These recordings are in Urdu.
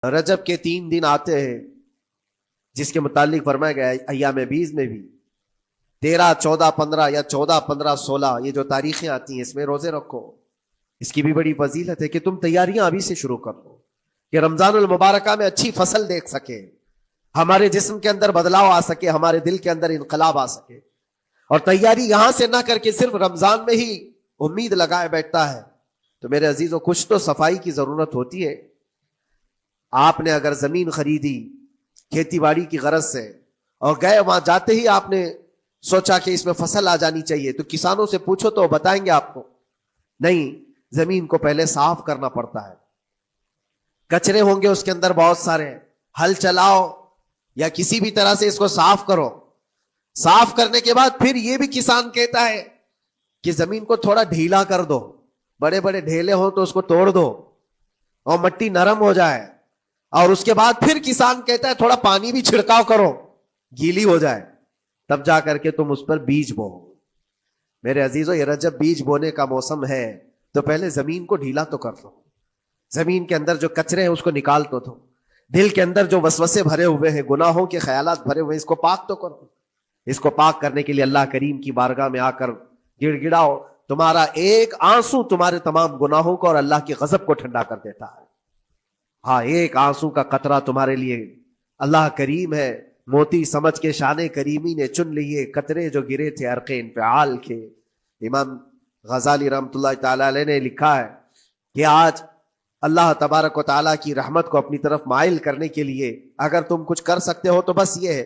رجب کے 3 دن آتے ہیں جس کے متعلق فرمایا گیا ہے ایام بیز میں بھی 13, 14, 15 یا 14, 15, 16 یہ جو تاریخیں آتی ہیں اس میں روزے رکھو. اس کی بھی بڑی فضیلت ہے کہ تم تیاریاں ابھی سے شروع کر دو کہ رمضان المبارکہ میں اچھی فصل دیکھ سکے, ہمارے جسم کے اندر بدلاؤ آ سکے, ہمارے دل کے اندر انقلاب آ سکے. اور تیاری یہاں سے نہ کر کے صرف رمضان میں ہی امید لگائے بیٹھتا ہے تو میرے عزیزوں کچھ تو صفائی کی ضرورت ہوتی ہے. آپ نے اگر زمین خریدی کھیتی باڑی کی غرض سے اور گئے, وہاں جاتے ہی آپ نے سوچا کہ اس میں فصل آ جانی چاہیے, تو کسانوں سے پوچھو تو بتائیں گے آپ کو نہیں, زمین کو پہلے صاف کرنا پڑتا ہے, کچرے ہوں گے اس کے اندر بہت سارے, ہل چلاؤ یا کسی بھی طرح سے اس کو صاف کرو. صاف کرنے کے بعد پھر یہ بھی کسان کہتا ہے کہ زمین کو تھوڑا ڈھیلا کر دو, بڑے بڑے ڈھیلے ہو تو اس کو توڑ دو اور مٹی نرم ہو جائے. اور اس کے بعد پھر کسان کہتا ہے تھوڑا پانی بھی چھڑکاؤ کرو, گیلی ہو جائے, تب جا کر کے تم اس پر بیج بو. میرے عزیزو یہ رجب بیج بونے کا موسم ہے تو پہلے زمین کو ڈھیلا تو کر لو, زمین کے اندر جو کچرے ہیں اس کو نکال تو دو, دل کے اندر جو وسوسے بھرے ہوئے ہیں, گناہوں کے خیالات بھرے ہوئے ہیں, اس کو پاک تو کرو. اس کو پاک کرنے کے لیے اللہ کریم کی بارگاہ میں آ کر گڑ گڑاؤ. تمہارا ایک آنسو تمہارے تمام گناہوں کو اور اللہ کے غضب کو ٹھنڈا کر دیتا ہے. ہاں, ایک آنسو کا قطرہ تمہارے لیے اللہ کریم ہے, موتی سمجھ کے شان کریمی نے چن لیے قطرے جو گرے تھے عرق انفعال کے. امام غزالی رحمۃ اللہ تعالی علیہ نے لکھا ہے کہ آج اللہ تبارک و تعالیٰ کی رحمت کو اپنی طرف مائل کرنے کے لیے اگر تم کچھ کر سکتے ہو تو بس یہ ہے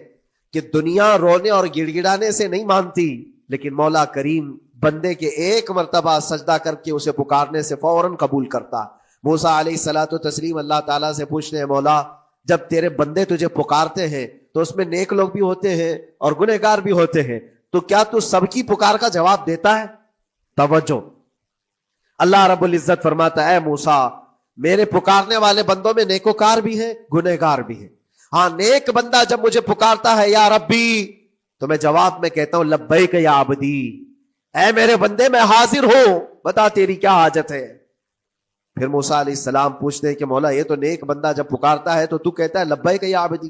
کہ دنیا رونے اور گڑ گڑانے سے نہیں مانتی, لیکن مولا کریم بندے کے ایک مرتبہ سجدہ کر کے اسے پکارنے سے فوراً قبول کرتا. موسیٰ علیہ الصلاۃ والتسلیم اللہ تعالیٰ سے پوچھتے ہیں, مولا جب تیرے بندے تجھے پکارتے ہیں تو اس میں نیک لوگ بھی ہوتے ہیں اور گنہگار بھی ہوتے ہیں, تو کیا تو سب کی پکار کا جواب دیتا ہے؟ توجہ, اللہ رب العزت فرماتا ہے اے موسیٰ میرے پکارنے والے بندوں میں نیکوکار بھی ہیں, گنہگار بھی ہیں. ہاں, نیک بندہ جب مجھے پکارتا ہے یا ربی تو میں جواب میں کہتا ہوں لبیک یا عبدی, اے میرے بندے میں حاضر ہوں, بتا تیری کیا حاجت ہے. پھر موسیٰ علیہ السلام پوچھتے ہیں کہ مولا یہ تو نیک بندہ جب پکارتا ہے تو کہتا ہے لبیک یا عبدی,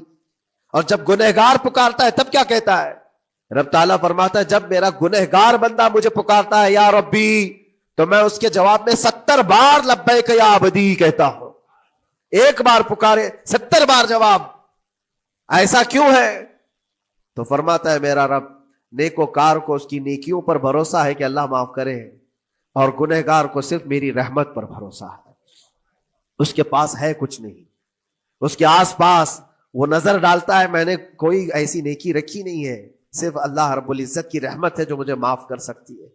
اور جب گنہگار پکارتا ہے تب کیا کہتا ہے؟ رب تعالیٰ فرماتا ہے جب میرا گنہگار بندہ مجھے پکارتا ہے یا ربی تو میں اس کے جواب میں 70 بار لبیک یا عبدی کہتا ہوں. ایک بار پکارے 70 بار جواب. ایسا کیوں ہے؟ تو فرماتا ہے میرا رب نیکوکار کو اس کی نیکیوں پر بھروسہ ہے کہ اللہ معاف کرے, اور گنہگار کو صرف میری رحمت پر بھروسہ ہے. اس کے پاس ہے کچھ نہیں, اس کے آس پاس وہ نظر ڈالتا ہے میں نے کوئی ایسی نیکی رکھی نہیں ہے, صرف اللہ رب العزت کی رحمت ہے جو مجھے معاف کر سکتی ہے.